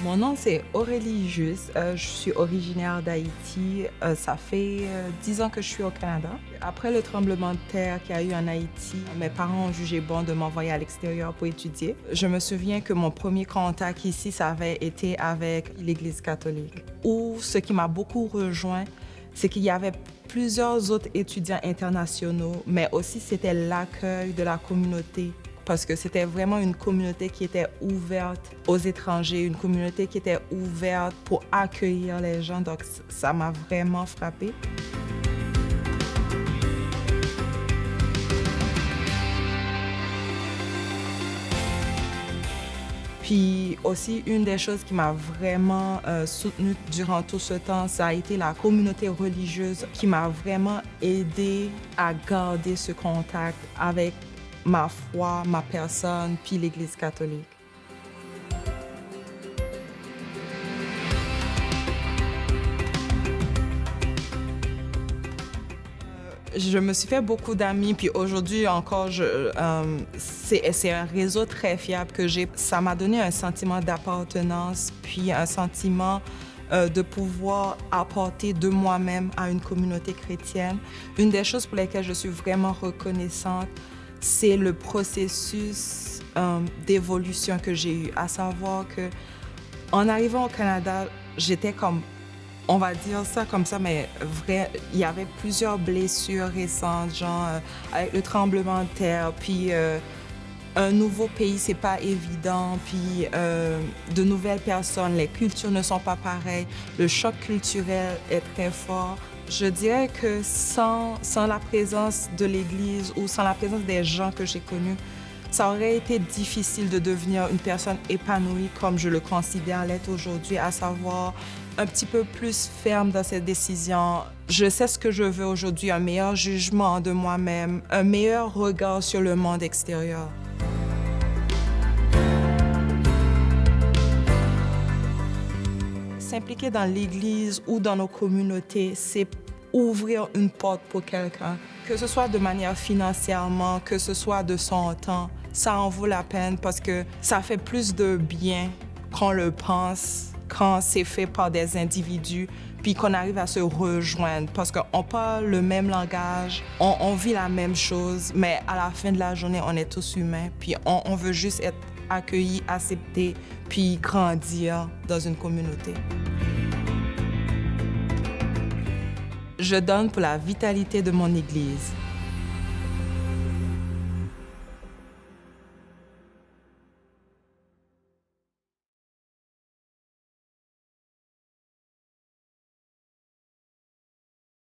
Mon nom, c'est Aurélie Juste. Je suis originaire d'Haïti. Ça fait 10 ans que je suis au Canada. Après le tremblement de terre qu'il y a eu en Haïti, mes parents ont jugé bon de m'envoyer à l'extérieur pour étudier. Je me souviens que mon premier contact ici, ça avait été avec l'Église catholique. Où ce qui m'a beaucoup rejoint, c'est qu'il y avait plusieurs autres étudiants internationaux, mais aussi c'était l'accueil de la communauté. Parce que c'était vraiment une communauté qui était ouverte aux étrangers, une communauté qui était ouverte pour accueillir les gens. Donc, ça m'a vraiment frappée. Puis aussi, une des choses qui m'a vraiment soutenue durant tout ce temps, ça a été la communauté religieuse qui m'a vraiment aidée à garder ce contact avec ma foi, ma personne, puis l'Église catholique. Je me suis fait beaucoup d'amis, puis aujourd'hui encore, c'est un réseau très fiable que j'ai. Ça m'a donné un sentiment d'appartenance, puis un sentiment de pouvoir apporter de moi-même à une communauté chrétienne. Une des choses pour lesquelles je suis vraiment reconnaissante, c'est le processus d'évolution que j'ai eu, à savoir que en arrivant au Canada, j'étais comme, on va dire ça comme ça, mais vrai, il y avait plusieurs blessures récentes, genre avec le tremblement de terre, puis un nouveau pays, c'est pas évident, puis de nouvelles personnes, les cultures ne sont pas pareilles, le choc culturel est très fort. Je dirais que sans la présence de l'Église ou sans la présence des gens que j'ai connus, ça aurait été difficile de devenir une personne épanouie comme je le considère l'être aujourd'hui, à savoir un petit peu plus ferme dans ses décisions. Je sais ce que je veux aujourd'hui, un meilleur jugement de moi-même, un meilleur regard sur le monde extérieur. S'impliquer dans l'Église ou dans nos communautés, c'est ouvrir une porte pour quelqu'un, que ce soit de manière financièrement, que ce soit de son temps, ça en vaut la peine parce que ça fait plus de bien qu'on le pense quand c'est fait par des individus, puis qu'on arrive à se rejoindre parce qu'on parle le même langage, on vit la même chose, mais à la fin de la journée, on est tous humains, puis on veut juste être accueillis, acceptés, puis grandir dans une communauté. Je donne pour la vitalité de mon Église.